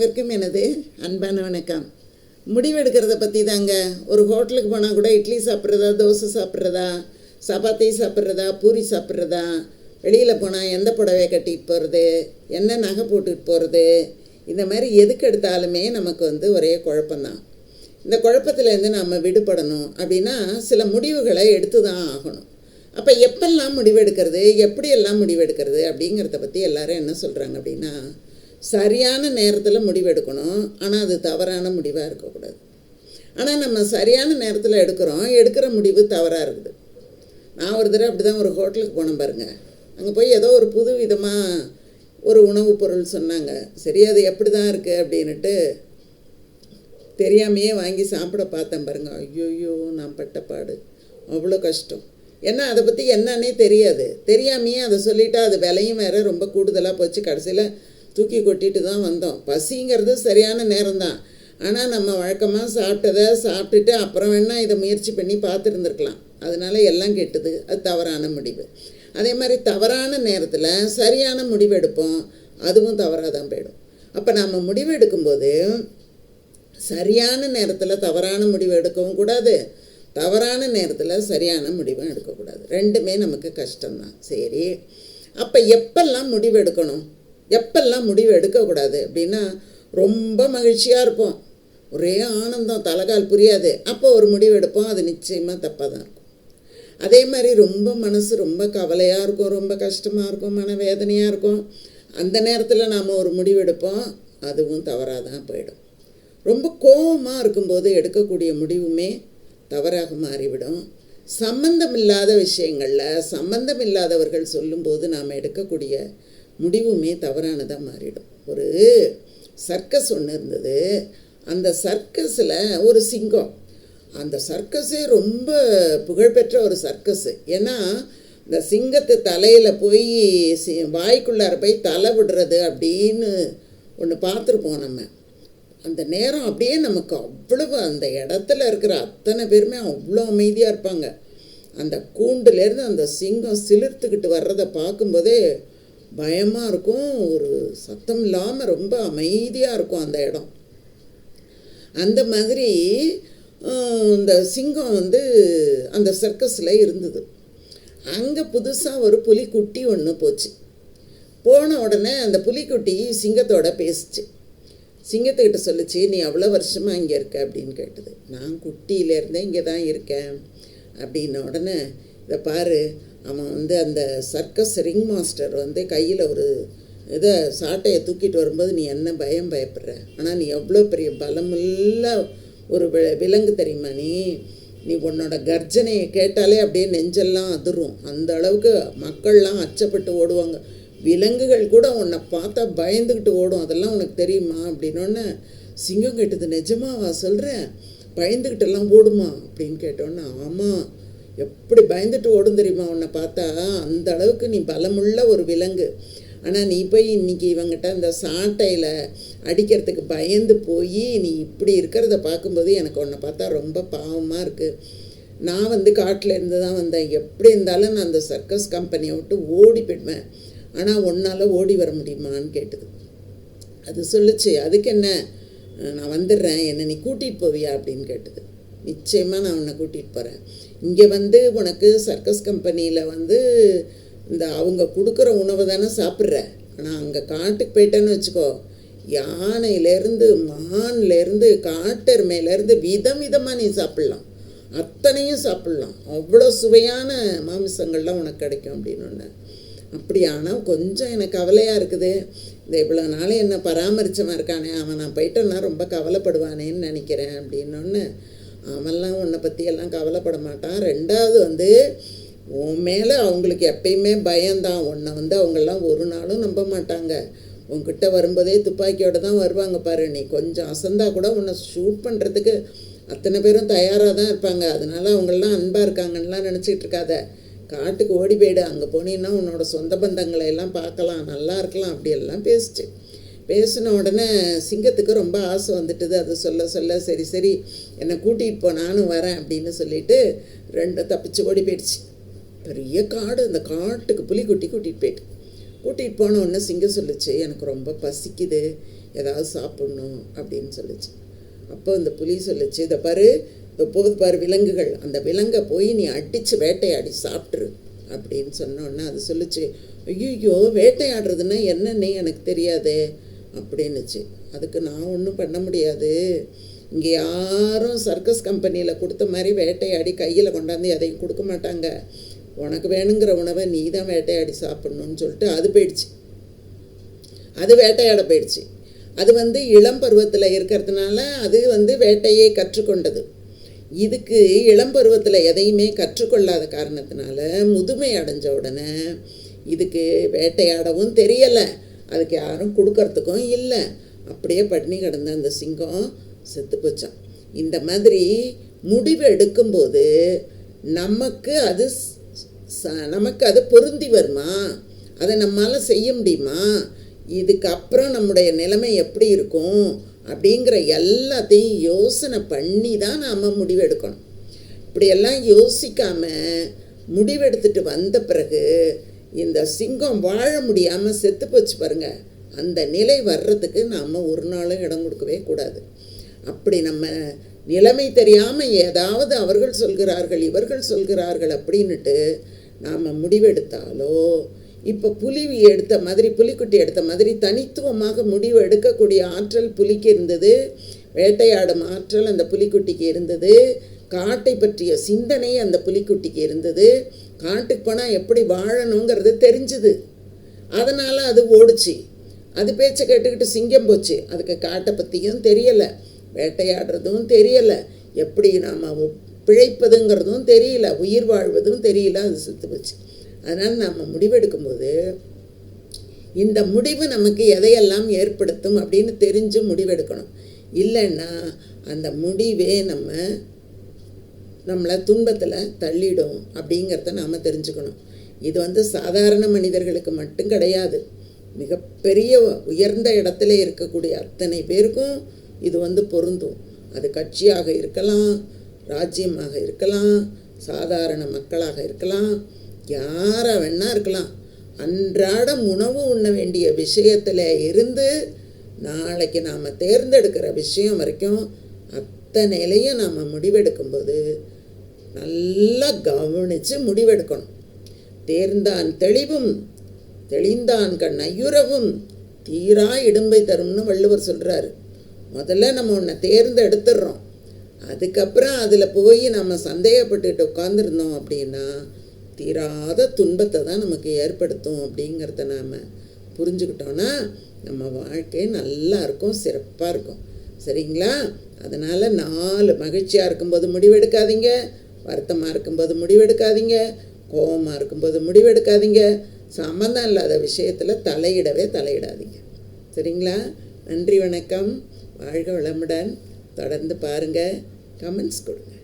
அனைவருக்கும் எனது அன்பான வணக்கம். முடிவெடுக்கிறத பற்றி தாங்க. ஒரு ஹோட்டலுக்கு போனால் கூட இட்லி சாப்பிட்றதா, தோசை சாப்பிட்றதா, சப்பாத்தி சாப்பிட்றதா, பூரி சாப்பிட்றதா, வெளியில் போனால் எந்த புடவை கட்டிட்டு போகிறது, என்ன நகை போட்டுட்டு போகிறது, இந்த மாதிரி எதுக்கு எடுத்தாலுமே நமக்கு ஒரே குழப்பந்தான். இந்த குழப்பத்திலேருந்து நம்ம விடுபடணும் அப்படின்னா சில முடிவுகளை எடுத்து தான் ஆகணும். அப்போ எப்பெல்லாம் முடிவெடுக்கிறது, எப்படியெல்லாம் முடிவெடுக்கிறது அப்படிங்கிறத பற்றி எல்லாரும் என்ன சொல்கிறாங்க அப்படின்னா, சரியான நேரத்தில் முடிவெடுக்கணும். ஆனால் அது தவறான முடிவாக இருக்கக்கூடாது. ஆனால் நம்ம சரியான நேரத்தில் எடுக்கிற முடிவு தவறாக இருக்குது. நான் ஒரு தடவை அப்படி தான் ஒரு ஹோட்டலுக்கு போனேன் பாருங்கள். அங்கே போய் ஏதோ ஒரு புது விதமாக ஒரு உணவுப் பொருள் சொன்னாங்க. சரி, அது எப்படி தான் இருக்குது அப்படின்ட்டு தெரியாமையே வாங்கி சாப்பிட பார்த்தேன் பாருங்கள். ஐயோயோ, நான் பட்டப்பாடு அவ்வளோ கஷ்டம். ஏன்னா அதை பற்றி என்னன்னே தெரியாமையே அதை சொல்லிவிட்டு அது விலையும் வேறு ரொம்ப கூடுதலாக போச்சு. கடைசியில் தூக்கி கொட்டிட்டு தான் வந்தோம். பசிங்கிறது சரியான நேரம்தான். ஆனால் நம்ம வழக்கமாக சாப்பிட்டுட்டு அப்புறம் வேணால் இதை முயற்சி பண்ணி பார்த்துருந்துருக்கலாம். அதனால் எல்லாம் கெட்டுது. அது தவறான முடிவு. அதே மாதிரி தவறான நேரத்தில் சரியான முடிவு எடுப்போம், அதுவும் தவறாக தான் போயிடும். அப்போ நம்ம முடிவு எடுக்கும்போது சரியான நேரத்தில் தவறான முடிவு எடுக்கவும் கூடாது, தவறான நேரத்தில் சரியான முடிவும் எடுக்கக்கூடாது. ரெண்டுமே நமக்கு கஷ்டம்தான். சரி, அப்போ எப்பெல்லாம் முடிவு எடுக்கணும், எப்பெல்லாம் முடிவு எடுக்கக்கூடாது அப்படின்னா, ரொம்ப மகிழ்ச்சியாக இருப்போம், ஒரே ஆனந்தம், தலைகால் புரியாது, அப்போ ஒரு முடிவு எடுப்போம், அது நிச்சயமாக தப்பாக தான் இருக்கும். அதே மாதிரி மனசு ரொம்ப கவலையாக இருக்கும், ரொம்ப கஷ்டமாக இருக்கும், மனவேதனையாக இருக்கும், அந்த நேரத்தில் நாம் ஒரு முடிவு எடுப்போம், அதுவும் தவறாக தான் போயிடும். ரொம்ப கோபமாக இருக்கும்போது எடுக்கக்கூடிய முடிவுமே தவறாக மாறிவிடும். சம்பந்தம் இல்லாத விஷயங்களில் சம்பந்தம் இல்லாதவர்கள் சொல்லும்போது நாம் எடுக்கக்கூடிய முடிவுமே தவறானதாக மாறிடும். ஒரு சர்க்கஸ் ஒன்று இருந்தது. அந்த சர்க்கஸில் ஒரு சிங்கம், அந்த சர்க்கஸே ரொம்ப புகழ்பெற்ற ஒரு சர்க்கஸு. ஏன்னா இந்த சிங்கத்து தலையில் போய் வாய்க்குள்ளார போய் தலை விடுறது அப்படின்னு ஒன்று பார்த்துருப்போம் நம்ம. அந்த நேரம் அப்படியே நமக்கு அவ்வளவு, அந்த இடத்துல இருக்கிற அத்தனை பேருமே அவ்வளோ அமைதியாக இருப்பாங்க. அந்த கூண்டுலேருந்து அந்த சிங்கம் சிலிர்த்துக்கிட்டு வர்றதை பார்க்கும்போதே பயமாக இருக்கும். ஒரு சத்தம் இல்லாமல் ரொம்ப அமைதியாக இருக்கும் அந்த இடம். அந்த மாதிரி இந்த சிங்கம் அந்த சர்க்கஸில் இருந்தது. அங்கே புதுசாக ஒரு புலிக்குட்டி ஒன்று போச்சு. போன உடனே அந்த புலிக்குட்டி சிங்கத்தோட பேசிச்சு. சிங்கத்துக்கிட்ட சொல்லிச்சு, நீ அவ்வளோ வருஷமாக இங்கே இருக்க அப்படின்னு கேட்டது. நான் குட்டியிலேருந்தே இங்கே தான் இருக்கேன் அப்படின்ன உடனே, இதை பாரு, அவன் அந்த சர்க்கஸ் ரிங் மாஸ்டர் கையில் ஒரு இதை சாட்டையை தூக்கிட்டு வரும்போது நீ என்ன பயப்படுற, ஆனால் நீ எவ்வளோ பெரிய பலமுள்ள ஒரு விலங்கு தெரியுமா, நீ உன்னோட கர்ஜனையை கேட்டாலே அப்படியே நெஞ்செல்லாம் அதிரும். அந்த அளவுக்கு மக்கள்லாம் அச்சப்பட்டு ஓடுவாங்க. விலங்குகள் கூட உன்னை பார்த்தா பயந்துக்கிட்டு ஓடும். அதெல்லாம் உனக்கு தெரியுமா அப்படின்னோடனே சிங்கம் கேட்டது, நிஜமாவா சொல்கிறேன், பயந்துக்கிட்டெல்லாம் ஓடுமா அப்படின்னு கேட்டோன்னே, ஆமாம், எப்படி பயந்துட்டு ஓடும் தெரியுமா உன்னை பார்த்தா, அந்த அளவுக்கு நீ பலமுள்ள ஒரு விலங்கு. ஆனால் நீ போய் இன்றைக்கி இவங்கிட்ட அந்த சாட்டையில் அடிக்கிறதுக்கு பயந்து போய் நீ இப்படி இருக்கிறத பார்க்கும்போது எனக்கு உன்னை பார்த்தா ரொம்ப பாவமாக இருக்குது. நான் காட்டில் இருந்து தான் வந்தேன். எப்படி இருந்தாலும் நான் அந்த சர்க்கஸ் கம்பெனியை விட்டு ஓடி போயிடுவேன். ஆனால் உன்னால் ஓடி வர முடியுமான்னு கேட்டது. அது சொல்லிச்சு, அதுக்கு என்ன, நான் வந்துடுறேன், என்னை நீ கூட்டிகிட்டு போவியா அப்படின்னு கேட்டது. நிச்சயமாக நான் உன்னை கூட்டிகிட்டு போகிறேன். இங்கே உனக்கு சர்க்கஸ் கம்பெனியில் இந்த அவங்க கொடுக்குற உணவை தானே சாப்பிட்ற. ஆனால் அங்கே காட்டுக்கு போயிட்டேன்னு வச்சுக்கோ, யானையிலேருந்து மான்லேருந்து காட்டெருமையிலேருந்து விதமாக நீ சாப்பிட்லாம், அத்தனையும் சாப்பிட்லாம், அவ்வளோ சுவையான மாமிசங்கள்லாம் உனக்கு கிடைக்கும் அப்படின்னு ஒன்று. அப்படியானா கொஞ்சம் எனக்கு கவலையாக இருக்குது, இந்த இவ்வளோ நாள் என்னை பராமரித்தவன் இருக்கானே, அவன் நான் போயிட்டேன்னா ரொம்ப கவலைப்படுவானேன்னு நினைக்கிறேன் அப்படின்னொன்று. அவன்லாம் உன்னை பற்றியெல்லாம் கவலைப்பட மாட்டான். ரெண்டாவது உன் மேலே அவங்களுக்கு எப்பயுமே பயம்தான். உன்னை அவங்கெல்லாம் ஒரு நாளும் நம்ப மாட்டாங்க. உன்கிட்ட வரும்போதே துப்பாக்கியோடு தான் வருவாங்க பாரு. நீ கொஞ்சம் அசந்தா கூட உன்னை ஷூட் பண்ணுறதுக்கு அத்தனை பேரும் தயாராக தான் இருப்பாங்க. அதனால அவங்களாம் அன்பாக இருக்காங்கன்னெலாம் நினச்சிட்டு இருக்காத. காட்டுக்கு ஓடி போயிடு, அங்கே போனீன்னா உன்னோட சொந்த பந்தங்களை எல்லாம் பார்க்கலாம், நல்லா இருக்கலாம் அப்படியெல்லாம் பேசிச்சு. பேசின உடனே சிங்கத்துக்கு ரொம்ப ஆசை வந்துட்டுது. அது சொல்ல சரி என்னை கூட்டிகிட்டு போ, நானும் வரேன் அப்படின்னு சொல்லிட்டு ரெண்டும் தப்பிச்சு ஓடி போயிடுச்சு. பெரிய காடு, அந்த காட்டுக்கு புலிக்குட்டி கூட்டிகிட்டு போயிட்டு போன உடனே சிங்கம் சொல்லிச்சு, எனக்கு ரொம்ப பசிக்குது, ஏதாவது சாப்பிட்ணும் அப்படின்னு சொல்லிச்சு. அப்போ இந்த புலி சொல்லிச்சு, இதை பாரு, இப்போ போது பாரு விலங்குகள், அந்த விலங்கை போய் நீ அடித்து வேட்டையாடி சாப்பிட்ரு அப்படின்னு சொன்னோன்னா அது சொல்லிச்சு, ஐயோ வேட்டையாடுறதுன்னா என்னன்னே எனக்கு தெரியாதே அப்படின்னுச்சு. அதுக்கு நான் ஒன்றும் பண்ண முடியாது, இங்கே யாரும் சர்க்கஸ் கம்பெனியில் கொடுத்த மாதிரி வேட்டையாடி கையில் கொண்டாந்து எதையும் கொடுக்க மாட்டாங்க, உனக்கு வேணுங்கிற உணவை நீ தான் வேட்டையாடி சாப்பிட்ணுன்னு சொல்லிட்டு அது போயிடுச்சு. அது வேட்டையாட போயிடுச்சு. அது இளம் பருவத்தில் இருக்கிறதுனால அது வேட்டையை கற்றுக்கொண்டது. இதுக்கு இளம் பருவத்தில் எதையுமே கற்றுக்கொள்ளாத காரணத்தினால முதுமை அடைஞ்ச உடனே இதுக்கு வேட்டையாடவும் தெரியலை, அதுக்கு யாரும் கொடுக்கறதுக்கும் இல்லை. அப்படியே பட்டினி கிடந்த அந்த சிங்கம் செத்து போச்சான். இந்த மாதிரி முடிவு எடுக்கும்போது நமக்கு அது பொருந்தி வருமா, அதை நம்மளால் செய்ய முடியுமா, இதுக்கப்புறம் நம்முடைய நிலைமை எப்படி இருக்கும் அப்படிங்கிற எல்லாத்தையும் யோசனை பண்ணி தான் நாம் முடிவெடுக்கணும். இப்படியெல்லாம் யோசிக்காமல் முடிவெடுத்துட்டு வந்த பிறகு இந்த சிங்கம் வாழ முடியாமல் செத்து போச்சு பாருங்கள், அந்த நிலை வர்றதுக்கு நாம் ஒரு நாளும் இடம் கொடுக்கவே கூடாது. அப்படி நம்ம நிலைமை தெரியாமல் ஏதாவது அவர்கள் சொல்கிறார்கள் இவர்கள் சொல்கிறார்கள் அப்படின்ட்டு நாம் முடிவெடுத்தாலோ, இப்போ புலிக்குட்டி எடுத்த மாதிரி தனித்துவமாக முடிவு எடுக்கக்கூடிய ஆற்றல் புலிக்கு இருந்தது, வேட்டையாடும் ஆற்றல் அந்த புலிக்குட்டிக்கு இருந்தது, காட்டை பற்றிய சிந்தனை அந்த புலிக்குட்டிக்கு இருந்தது, காட்டுக்கு போனால் எப்படி வாழணுங்கிறது தெரிஞ்சுது. அதனால் அது ஓடிச்சு. அது பேச்சை கேட்டுக்கிட்டு சிங்கம் போச்சு. அதுக்கு காட்டை பற்றியும் தெரியலை, வேட்டையாடுறதும் தெரியலை, எப்படி நாம் பிழைப்பதுங்கிறதும் தெரியல, உயிர் வாழ்வதும் தெரியல, அது செத்து போச்சு. அதனால் நம்ம முடிவெடுக்கும்போது இந்த முடிவு நமக்கு எதையெல்லாம் ஏற்படுத்தும் அப்படின்னு தெரிஞ்சு முடிவெடுக்கணும். இல்லைன்னா அந்த முடிவே நம்மளை துன்பத்தில் தள்ளிடும் அப்படிங்கிறத நாம் தெரிஞ்சுக்கணும். இது சாதாரண மனிதர்களுக்கு மட்டும் கிடையாது, மிகப்பெரிய உயர்ந்த இடத்துல இருக்கக்கூடிய அத்தனை பேருக்கும் இது பொருந்தும். அது கட்சியாக இருக்கலாம், ராஜ்யமாக இருக்கலாம், சாதாரண மக்களாக இருக்கலாம், யாராக வேணா இருக்கலாம். அன்றாடம் உணவு உண்ண வேண்டிய விஷயத்தில் இருந்து நாளைக்கு நாம் தேர்ந்தெடுக்கிற விஷயம் வரைக்கும் அத்தனையிலையும் நாம் முடிவெடுக்கும்போது நல்லா கவனித்து முடிவெடுக்கணும். தேர்ந்தான் தெளிவும் தெளிந்தான் கண் ஐயுறவும் தீரா இடும்பை தரும்னு வள்ளுவர் சொல்கிறாரு. முதல்ல நம்ம ஒன்றை தேர்ந்தெடுத்துடுறோம், அதுக்கப்புறம் அதில் போய் நம்ம சந்தேகப்பட்டுட்டு உட்காந்துருந்தோம் அப்படின்னா தீராத துன்பத்தை தான் நமக்கு ஏற்படுத்தும். அப்படிங்கிறத நாம் புரிஞ்சுக்கிட்டோன்னா நம்ம வாழ்க்கை நல்லா இருக்கும், சிறப்பாக இருக்கும். சரிங்களா? அதனால் 4 மகிழ்ச்சியாக இருக்கும்போது முடிவெடுக்காதீங்க, வருத்தமாக இருக்கும்போது முடிவெடுக்காதீங்க, கோபமாக இருக்கும்போது முடிவெடுக்காதீங்க, சம்மந்தம் இல்லாத விஷயத்தில் தலையிடாதீங்க. சரிங்களா? நன்றி, வணக்கம், வாழ்க வளமுடன். தொடர்ந்து பாருங்கள், கமெண்ட்ஸ் கொடுங்க.